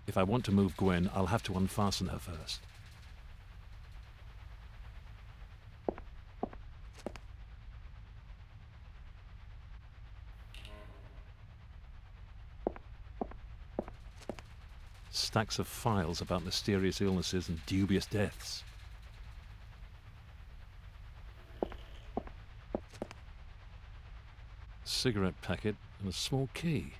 If I want to move Gwen, I'll have to unfasten her first. Stacks of files about mysterious illnesses and dubious deaths. Cigarette packet and a small key.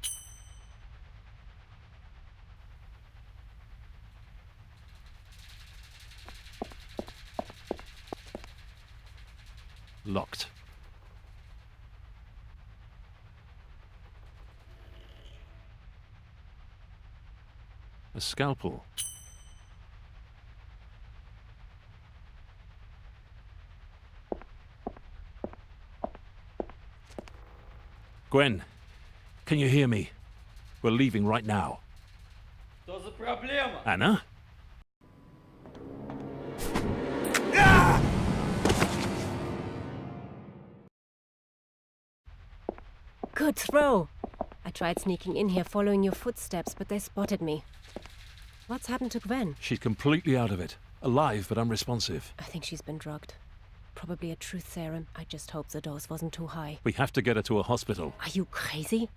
Locked. A scalpel. Gwen, can you hear me? We're leaving right now. Что за проблема? Anna? Good throw. I tried sneaking in here following your footsteps, but they spotted me. What's happened to Gwen? She's completely out of it. Alive, but unresponsive. I think she's been drugged. Probably a truth serum. I just hope the dose wasn't too high. We have to get her to a hospital. Are you crazy?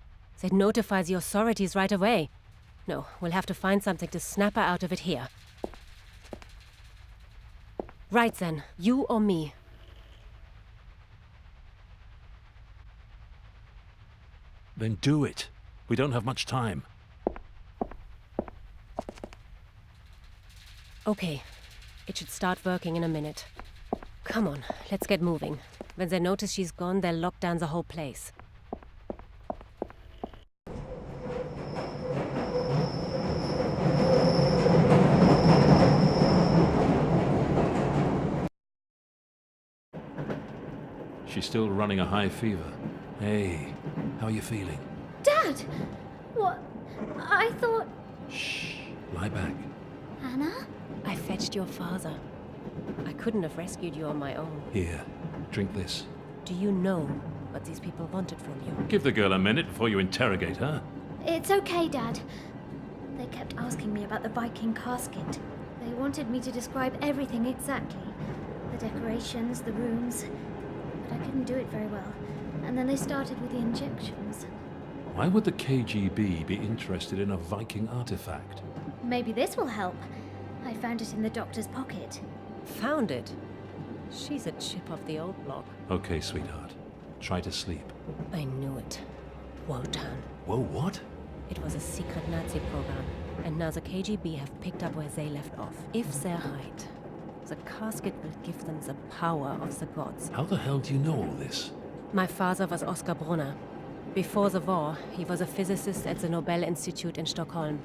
That notifies the authorities right away. No, we'll have to find something to snap her out of it here. Right then, you or me? Then do it. We don't have much time. Okay. It should start working in a minute. Come on, let's get moving. When they notice she's gone, they'll lock down the whole place. She's still running a high fever. Hey, how are you feeling? Dad! What? I thought... Shh, lie back. Anna? I fetched your father. I couldn't have rescued you on my own. Here, drink this. Do you know what these people wanted from you? Give the girl a minute before you interrogate her. It's okay, Dad. They kept asking me about the Viking casket. They wanted me to describe everything exactly. The decorations, the rooms. But I couldn't do it very well. And then they started with the injections. Why would the KGB be interested in a Viking artifact? Maybe this will help. I found it in the doctor's pocket. Found it? She's a chip off the old block. Okay, sweetheart. Try to sleep. I knew it. Wotan. Whoa, what? It was a secret Nazi program, and now the KGB have picked up where they left off. If they're right, the casket will give them the power of the gods. How the hell do you know all this? My father was Oskar Brunner. Before the war, he was a physicist at the Nobel Institute in Stockholm.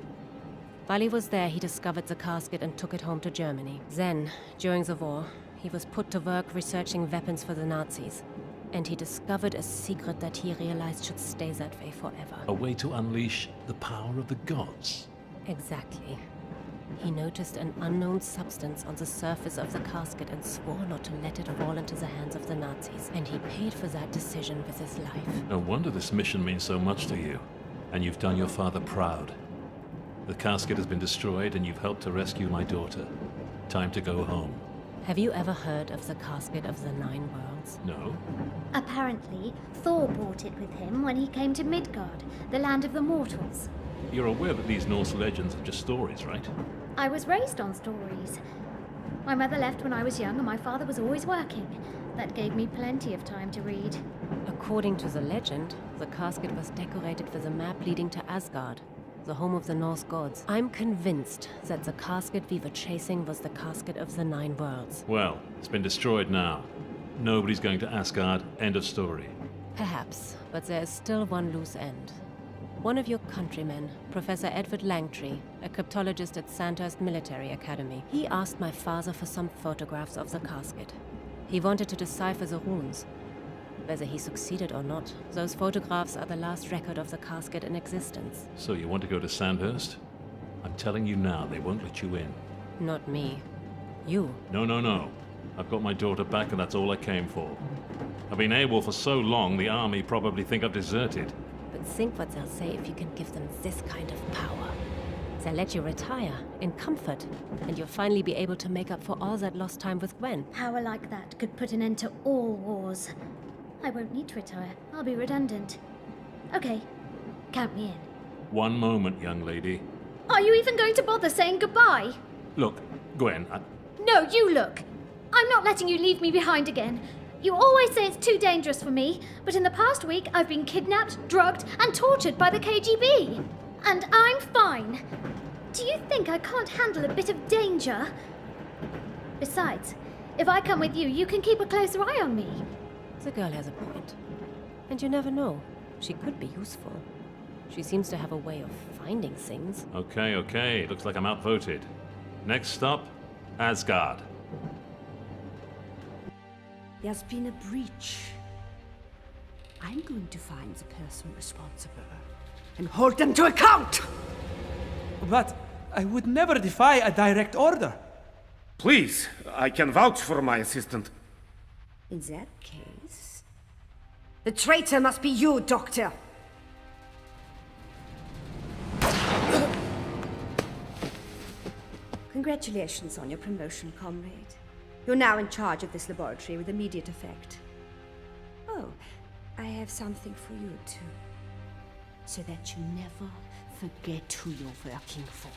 While he was there, he discovered the casket and took it home to Germany. Then, during the war, he was put to work researching weapons for the Nazis. And he discovered a secret that he realized should stay that way forever. A way to unleash the power of the gods? Exactly. He noticed an unknown substance on the surface of the casket and swore not to let it fall into the hands of the Nazis. And he paid for that decision with his life. No wonder this mission means so much to you. And you've done your father proud. The casket has been destroyed and you've helped to rescue my daughter. Time to go home. Have you ever heard of the Casket of the Nine Worlds? No? Apparently, Thor brought it with him when he came to Midgard, the land of the mortals. You're aware that these Norse legends are just stories, right? I was raised on stories. My mother left when I was young and my father was always working. That gave me plenty of time to read. According to the legend, the casket was decorated with a map leading to Asgard, the home of the Norse gods. I'm convinced that the casket we were chasing was the Casket of the Nine Worlds. Well, it's been destroyed now. Nobody's going to Asgard. End of story. Perhaps, but there is still one loose end. One of your countrymen, Professor Edward Langtry, a cryptologist at Sandhurst Military Academy, he asked my father for some photographs of the casket. He wanted to decipher the runes. Whether he succeeded or not, those photographs are the last record of the casket in existence. So you want to go to Sandhurst? I'm telling you now, they won't let you in. Not me. You. No. I've got my daughter back and that's all I came for. I've been AWOL for so long, the army probably think I've deserted. But think what they'll say if you can give them this kind of power. They'll let you retire in comfort, and you'll finally be able to make up for all that lost time with Gwen. Power like that could put an end to all wars. I won't need to retire. I'll be redundant. Okay, count me in. One moment, young lady. Are you even going to bother saying goodbye? Look, Gwen, No, you look. I'm not letting you leave me behind again. You always say it's too dangerous for me, but in the past week I've been kidnapped, drugged, and tortured by the KGB. And I'm fine. Do you think I can't handle a bit of danger? Besides, if I come with you, you can keep a closer eye on me. The girl has a point. And you never know. She could be useful. She seems to have a way of finding things. Okay. Looks like I'm outvoted. Next stop, Asgard. There's been a breach. I'm going to find the person responsible and hold them to account! But I would never defy a direct order. Please, I can vouch for my assistant. In that case, the traitor must be you, Doctor. Congratulations on your promotion, comrade. You're now in charge of this laboratory with immediate effect. Oh, I have something for you too. So that you never forget who you're working for.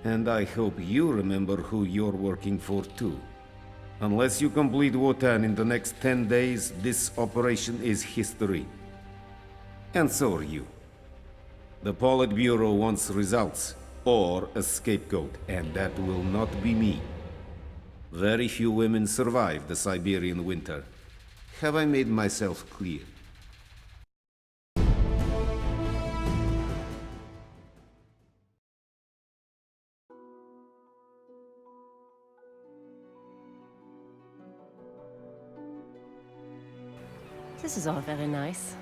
And I hope you remember who you're working for too. Unless you complete Wotan in the next 10 days, this operation is history. And so are you. The Politburo wants results, or a scapegoat, and that will not be me. Very few women survive the Siberian winter. Have I made myself clear? This is all very nice.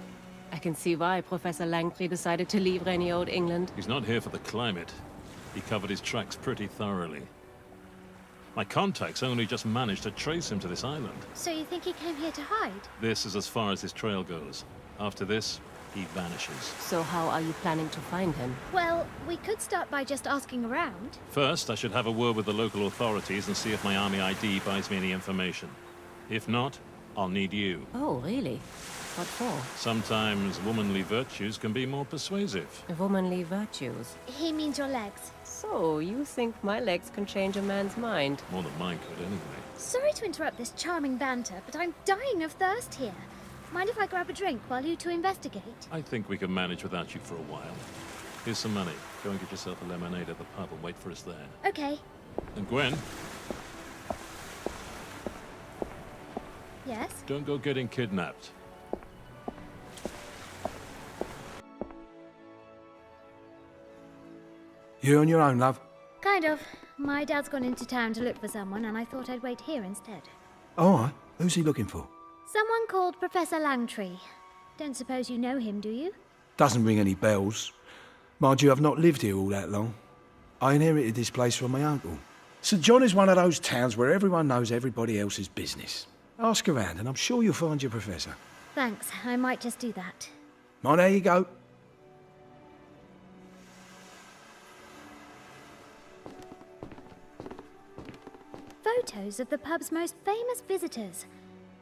I can see why Professor Langtry decided to leave rainy old England. He's not here for the climate. He covered his tracks pretty thoroughly. My contacts only just managed to trace him to this island. So you think he came here to hide? This is as far as his trail goes. After this, he vanishes. So how are you planning to find him? Well, we could start by just asking around. First, I should have a word with the local authorities and see if my army ID buys me any information. If not, I'll need you. Oh, really? What for? Sometimes womanly virtues can be more persuasive. Womanly virtues. He means your legs. So, you think my legs can change a man's mind? More than mine could, anyway. Sorry to interrupt this charming banter, but I'm dying of thirst here. Mind if I grab a drink while you two investigate? I think we can manage without you for a while. Here's some money. Go and get yourself a lemonade at the pub and wait for us there. Okay. And Gwen, Yes? don't go getting kidnapped. You're on your own, love. Kind of. My dad's gone into town to look for someone, and I thought I'd wait here instead. All right. Who's he looking for? Someone called Professor Langtry. Don't suppose you know him, do you? Doesn't ring any bells. Mind you, I've not lived here all that long. I inherited this place from my uncle. St. John is one of those towns where everyone knows everybody else's business. Ask around, and I'm sure you'll find your professor. Thanks. I might just do that. Well, there you go. Photos of the pub's most famous visitors,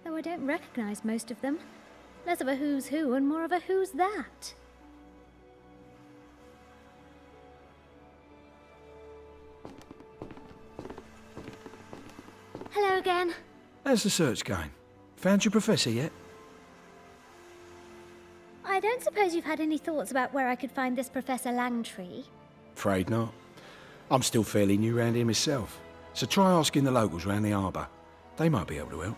though I don't recognise most of them. Less of a who's who and more of a who's that. Hello again. How's the search going? Found your professor yet? I don't suppose you've had any thoughts about where I could find this Professor Langtry? Afraid not. I'm still fairly new round here myself. So try asking the locals round the harbour. They might be able to help.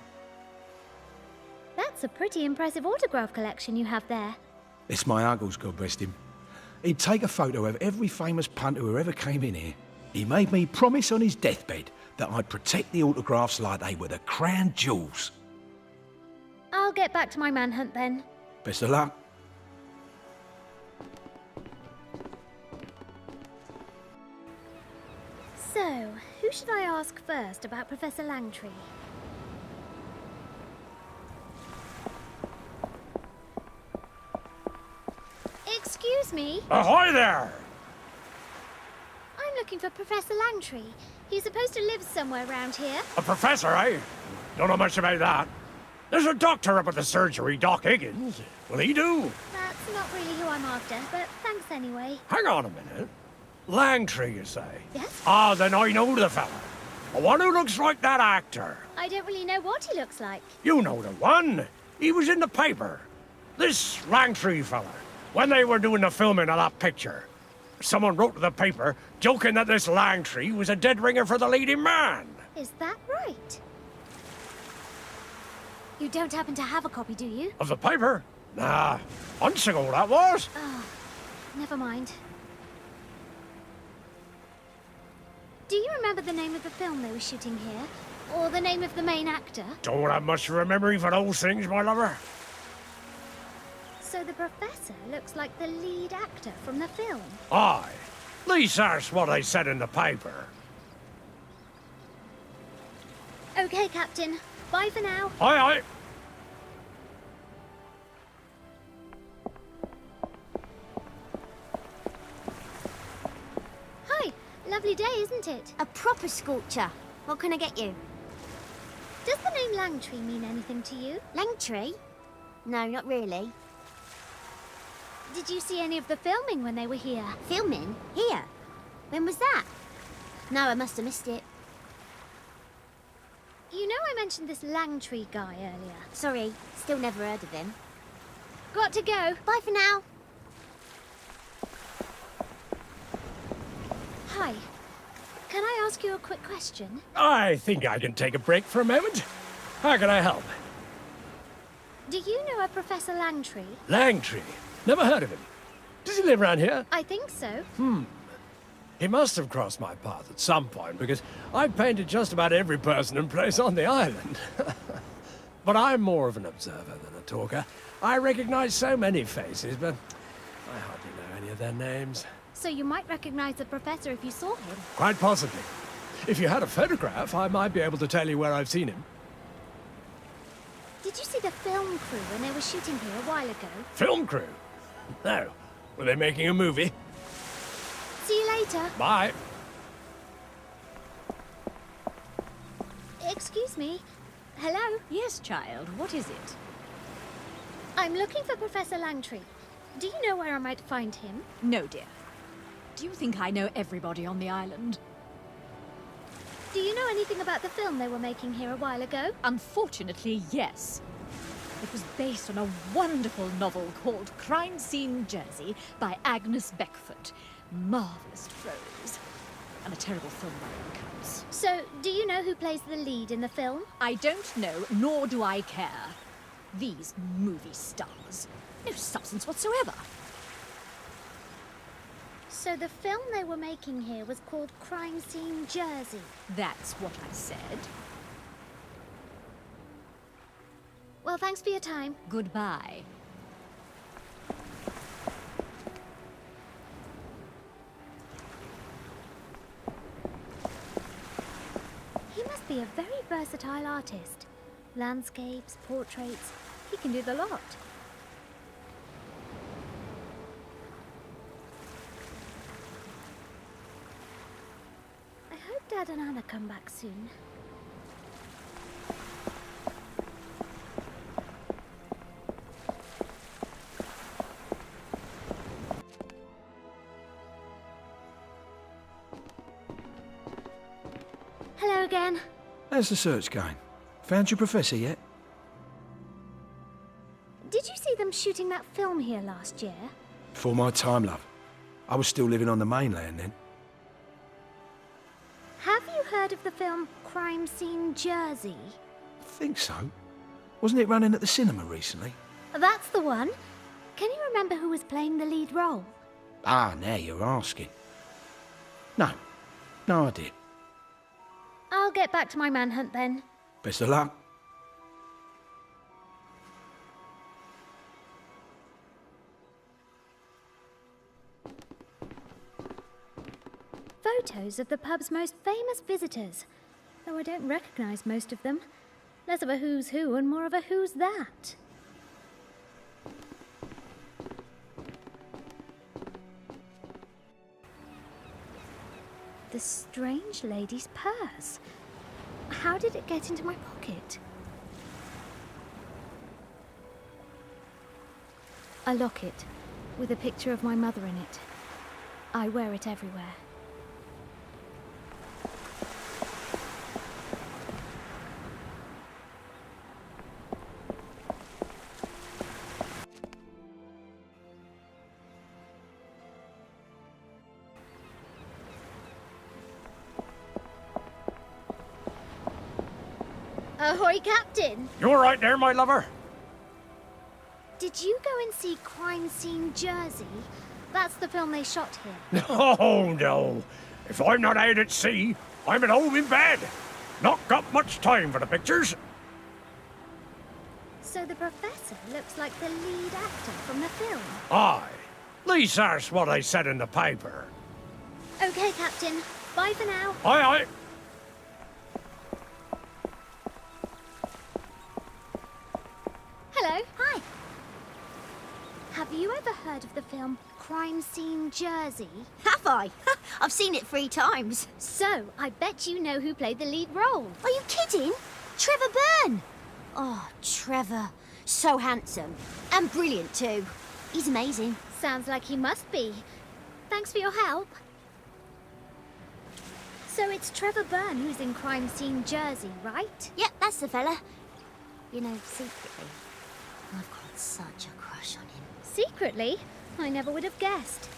That's a pretty impressive autograph collection you have there. It's my uncle's, God rest him. He'd take a photo of every famous punter who ever came in here. He made me promise on his deathbed that I'd protect the autographs like they were the crown jewels. I'll get back to my manhunt then. Best of luck. So, who should I ask first about Professor Langtry? Excuse me? Ahoy there! I'm looking for Professor Langtry. He's supposed to live somewhere around here. A professor, eh? Don't know much about that. There's a doctor up at the surgery, Doc Higgins. Will he do? That's not really who I'm after, but thanks anyway. Hang on a minute. Langtry, you say? Yes? Ah, then I know the fella. The one who looks like that actor. I don't really know what he looks like. You know the one. He was in the paper. This Langtry fella. When they were doing the filming of that picture, someone wrote to the paper joking that this Langtry was a dead ringer for the leading man. Is that right? You don't happen to have a copy, do you? Of the paper? Nah, months ago that was. Oh, never mind. Do you remember the name of the film they were shooting here? Or the name of the main actor? Don't have much of a memory for those things, my lover. So the professor looks like the lead actor from the film. Aye. At least that's what they said in the paper. Okay, Captain. Bye for now. Aye, aye. Hi. Lovely day, isn't it? A proper sculpture. What can I get you? Does the name Langtry mean anything to you? Langtry? No, not really. Did you see any of the filming when they were here? Filming? Here? When was that? No, I must have missed it. You know I mentioned this Langtry guy earlier. Sorry, still never heard of him. Got to go. Bye for now. Hi. Can I ask you a quick question? I think I can take a break for a moment. How can I help? Do you know a Professor Langtry? Langtry. Never heard of him. Does he live around here? I think so. He must have crossed my path at some point, because I've painted just about every person and place on the island. But I'm more of an observer than a talker. I recognize so many faces, but I hardly know any of their names. So you might recognize the professor if you saw him. Quite possibly. If you had a photograph, I might be able to tell you where I've seen him. Did you see the film crew when they were shooting here a while ago? Film crew? No. Were they making a movie? See you later. Bye. Excuse me. Hello? Yes, child. What is it? I'm looking for Professor Langtry. Do you know where I might find him? No, dear. Do you think I know everybody on the island? Do you know anything about the film they were making here a while ago? Unfortunately, yes. It was based on a wonderful novel called Crime Scene Jersey by Agnes Beckford. Marvelous prose. And a terrible film by all accounts. So, do you know who plays the lead in the film? I don't know, nor do I care. These movie stars. No substance whatsoever. So the film they were making here was called Crime Scene Jersey. That's what I said. Well, thanks for your time. Goodbye. He must be a very versatile artist. Landscapes, portraits, he can do the lot. I hope Dad and Anna come back soon. Hello again. How's the search going? Found your professor yet? Did you see them shooting that film here last year? Before my time, love. I was still living on the mainland then. Have you heard of the film Crime Scene Jersey? I think so. Wasn't it running at the cinema recently? That's the one. Can you remember who was playing the lead role? Ah, now you're asking. No. No idea. I'll get back to my manhunt then. Best of luck. photos of the pub's most famous visitors, though I don't recognise most of them. Less of a who's who and more of a who's that. The strange lady's purse. How did it get into my pocket? A locket with a picture of my mother in it. I wear it everywhere. Ahoy, Captain! You're right there, my lover. Did you go and see Crime Scene Jersey? That's the film they shot here. Oh, no. If I'm not out at sea, I'm at home in bed. Not got much time for the pictures. So the professor looks like the lead actor from the film. Aye. At least that's what I said in the paper. Okay, Captain. Bye for now. Aye, aye. Hello. Hi. Have you ever heard of the film Crime Scene Jersey? Have I? I've seen it 3 times. So, I bet you know who played the lead role. Are you kidding? Trevor Byrne! Oh, Trevor. So handsome. And brilliant, too. He's amazing. Sounds like he must be. Thanks for your help. So it's Trevor Byrne who's in Crime Scene Jersey, right? Yep, that's the fella. You know, secretly, I've got such a crush on him. Secretly? I never would have guessed.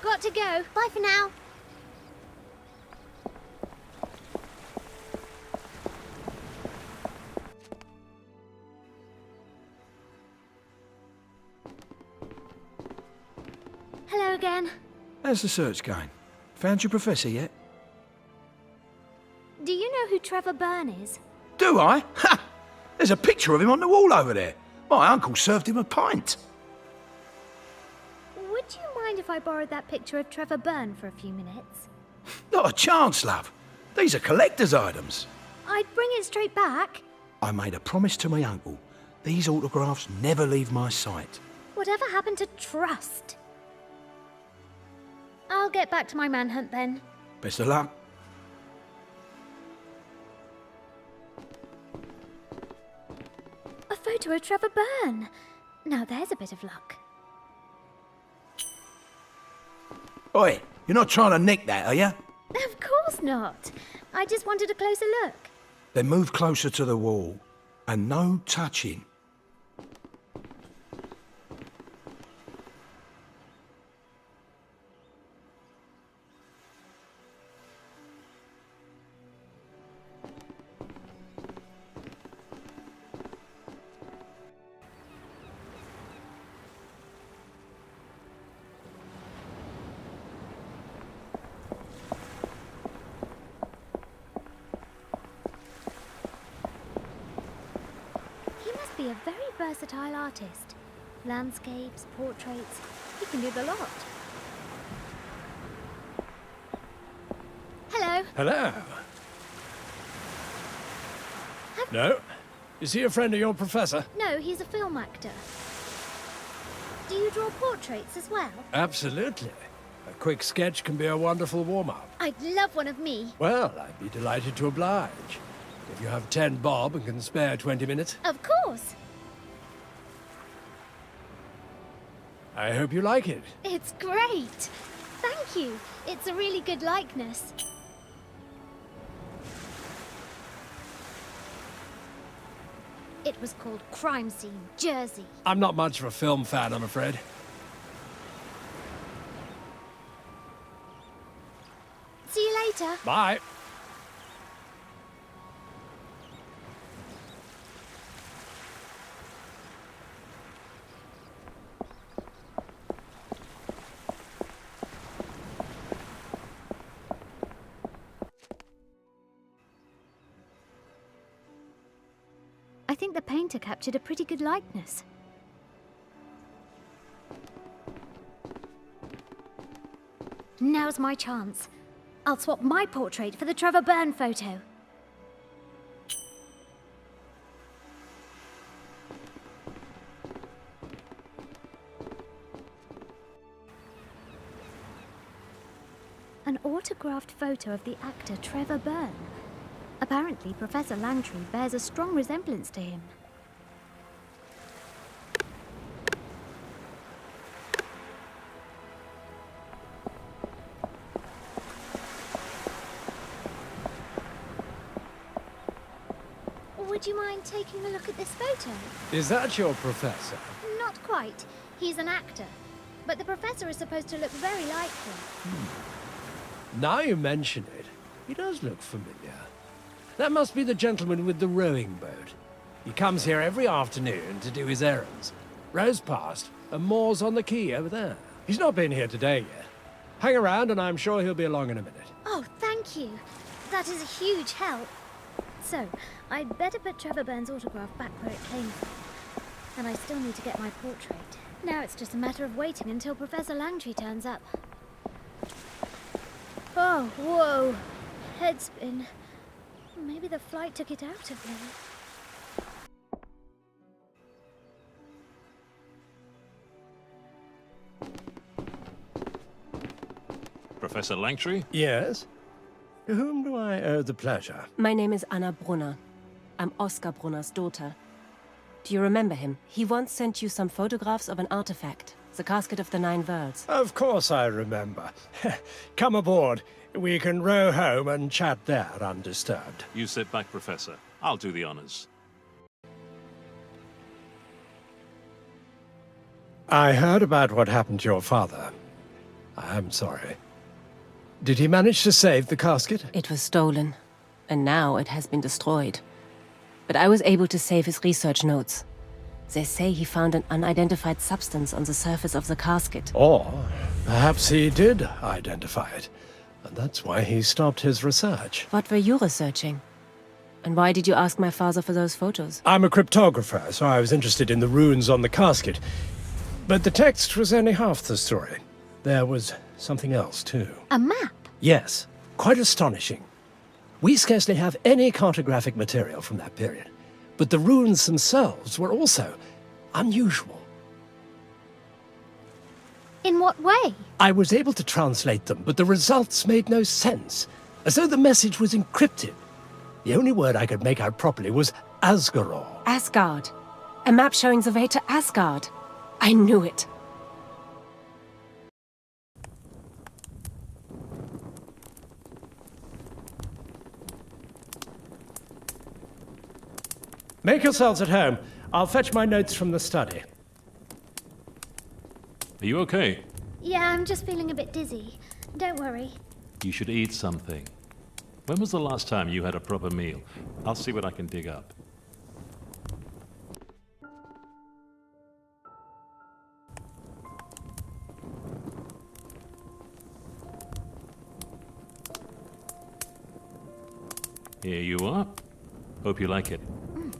Got to go. Bye for now. Hello again. How's the search going? Found your professor yet? Do you know who Trevor Byrne is? Do I? Ha! There's a picture of him on the wall over there. My uncle served him a pint. Would you mind if I borrowed that picture of Trevor Byrne for a few minutes? Not a chance, love. These are collector's items. I'd bring it straight back. I made a promise to my uncle. These autographs never leave my sight. Whatever happened to trust? I'll get back to my manhunt then. Best of luck. A photo of Trevor Byrne. Now there's a bit of luck. Oi, you're not trying to nick that, are you? Of course not. I just wanted a closer look. Then move closer to the wall. And no touching. Be a very versatile artist. Landscapes, portraits, he can do the lot. Hello. Hello. No? Is he a friend of your professor? No, he's a film actor. Do you draw portraits as well? Absolutely. A quick sketch can be a wonderful warm-up. I'd love one of me. Well, I'd be delighted to oblige. If you have 10 bob and can spare 20 minutes. Of course. I hope you like it. It's great. Thank you. It's a really good likeness. It was called Crime Scene Jersey. I'm not much of a film fan, I'm afraid. See you later. Bye. I think the painter captured a pretty good likeness. Now's my chance. I'll swap my portrait for the Trevor Byrne photo. An autographed photo of the actor Trevor Byrne. Apparently, Professor Langtry bears a strong resemblance to him. Would you mind taking a look at this photo? Is that your professor? Not quite. He's an actor. But the professor is supposed to look very like him. Now you mention it, he does look familiar. That must be the gentleman with the rowing boat. He comes here every afternoon to do his errands. Rows past and moors on the quay over there. He's not been here today yet. Hang around and I'm sure he'll be along in a minute. Oh, thank you. That is a huge help. So, I'd better put Trevor Byrne's autograph back where it came from. And I still need to get my portrait. Now it's just a matter of waiting until Professor Langtry turns up. Oh, whoa. Head spin. Maybe the flight took it out of me. Professor Langtry? Yes? To whom do I owe the pleasure? My name is Anna Brunner. I'm Oskar Brunner's daughter. Do you remember him? He once sent you some photographs of an artifact, the casket of the 9 worlds. Of course I remember. Come aboard. We can row home and chat there undisturbed. You sit back, Professor. I'll do the honors. I heard about what happened to your father. I am sorry. Did he manage to save the casket? It was stolen, and now it has been destroyed. But I was able to save his research notes. They say he found an unidentified substance on the surface of the casket. Or perhaps he did identify it, and that's why he stopped his research. What were you researching? And why did you ask my father for those photos? I'm a cryptographer, so I was interested in the runes on the casket. But the text was only half the story. There was something else, too. A map? Yes, quite astonishing. We scarcely have any cartographic material from that period, but the runes themselves were also unusual. In what way? I was able to translate them, but the results made no sense, as though the message was encrypted. The only word I could make out properly was Asgaror. Asgard. A map showing the way to Asgard. I knew it. Make yourselves at home. I'll fetch my notes from the study. Are you okay? Yeah, I'm just feeling a bit dizzy. Don't worry. You should eat something. When was the last time you had a proper meal? I'll see what I can dig up. Here you are. Hope you like it.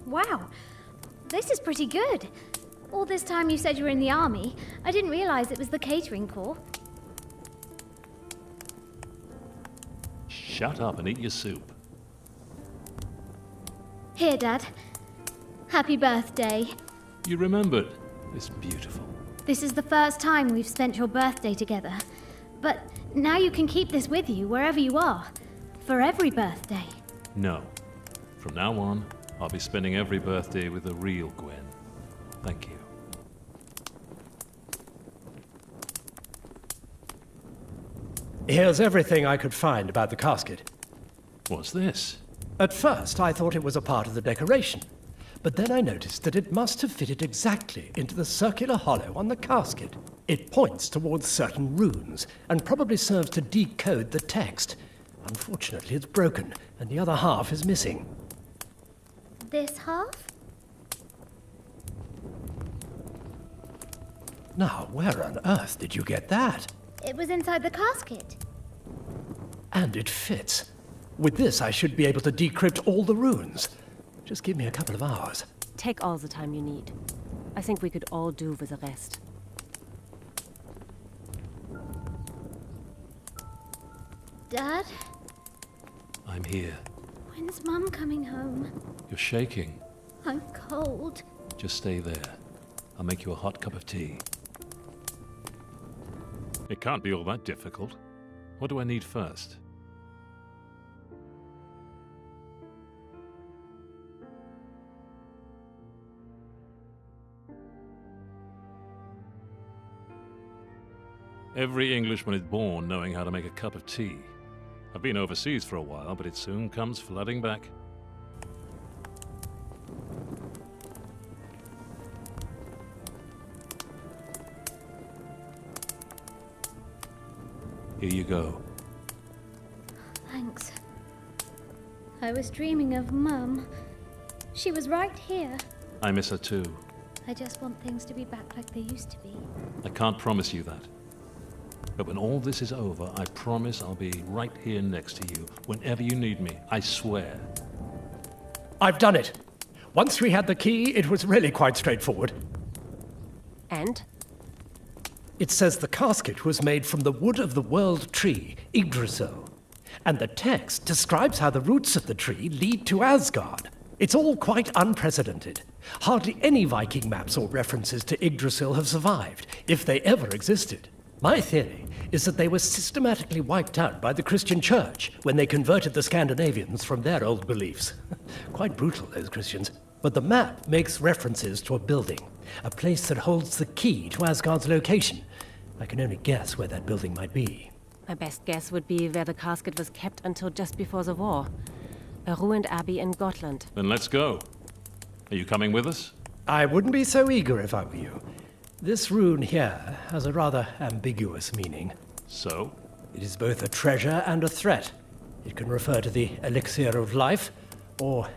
Wow, this is pretty good. All this time you said you were in the army. I didn't realize it was the catering corps. Shut up and eat your soup. Here, Dad. Happy birthday. You remembered. It's beautiful. This is the first time we've spent your birthday together. But now you can keep this with you wherever you are. For every birthday. No. From now on, I'll be spending every birthday with the real Gwen. Thank you. Here's everything I could find about the casket. What's this? At first, I thought it was a part of the decoration. But then I noticed that it must have fitted exactly into the circular hollow on the casket. It points towards certain runes, and probably serves to decode the text. Unfortunately, it's broken, and the other half is missing. This half? Now, where on earth did you get that? It was inside the casket. And it fits. With this, I should be able to decrypt all the runes. Just give me a couple of hours. Take all the time you need. I think we could all do with the rest. Dad, I'm here. when's Mum coming home? You're shaking. I'm cold. Just stay there. I'll make you a hot cup of tea. It can't be all that difficult. What do I need first? Every Englishman is born knowing how to make a cup of tea. I've been overseas for a while, but it soon comes flooding back. Here you go. Thanks. I was dreaming of Mum. She was right here. I miss her too. I just want things to be back like they used to be. I can't promise you that. But when all this is over, I promise I'll be right here next to you whenever you need me. I swear. I've done it. Once we had the key, it was really quite straightforward. And? It says the casket was made from the wood of the world tree, Yggdrasil. And the text describes how the roots of the tree lead to Asgard. It's all quite unprecedented. Hardly any Viking maps or references to Yggdrasil have survived, if they ever existed. My theory is that they were systematically wiped out by the Christian Church when they converted the Scandinavians from their old beliefs. Quite brutal, those Christians. But the map makes references to a building, a place that holds the key to Asgard's location. I can only guess where that building might be. My best guess would be where the casket was kept until just before the war. A ruined abbey in Gotland. Then let's go. Are you coming with us? I wouldn't be so eager if I were you. This rune here has a rather ambiguous meaning. So? It is both a treasure and a threat. It can refer to the elixir of life, or,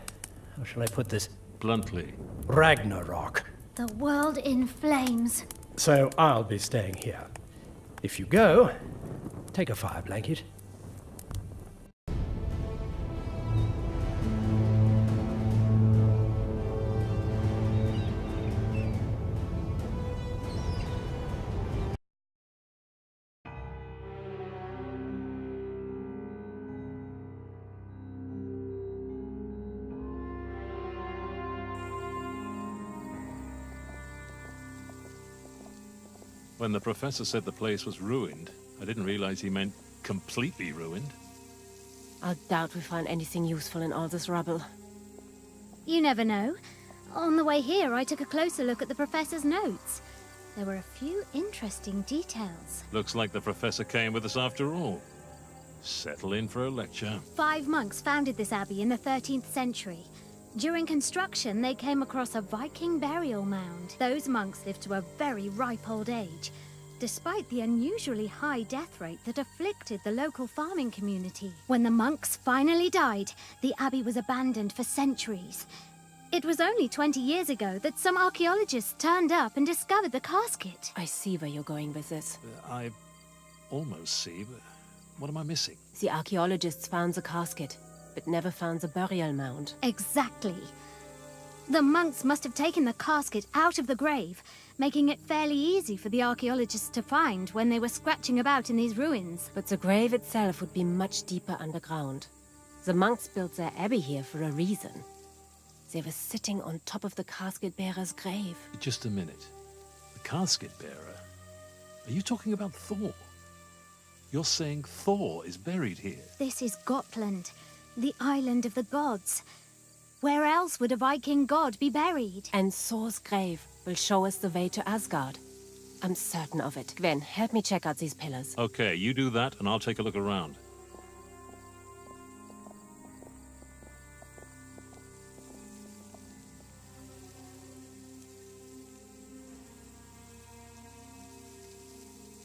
how shall I put this? Bluntly. Ragnarok. The world in flames. So I'll be staying here. If you go, take a fire blanket. When the professor said the place was ruined, I didn't realize he meant completely ruined. I doubt we find anything useful in all this rubble. You never know. On the way here, I took a closer look at the professor's notes. There were a few interesting details. Looks like the professor came with us after all. Settle in for a lecture. 5 monks founded this abbey in the 13th century. During construction, they came across a Viking burial mound. Those monks lived to a very ripe old age, despite the unusually high death rate that afflicted the local farming community. When the monks finally died, the abbey was abandoned for centuries. It was only 20 years ago that some archaeologists turned up and discovered the casket. I see where you're going with this. I almost see, but what am I missing? The archaeologists found the casket, but never found the burial mound. Exactly. The monks must have taken the casket out of the grave, making it fairly easy for the archaeologists to find when they were scratching about in these ruins. But the grave itself would be much deeper underground. The monks built their abbey here for a reason. They were sitting on top of the casket bearer's grave. Just a minute. The casket bearer? Are you talking about Thor? You're saying Thor is buried here? This is Gotland, the island of the gods. Where else would a Viking god be buried? And Thor's grave will show us the way to Asgard. I'm certain of it. Gwen, help me check out these pillars. Okay, you do that and I'll take a look around.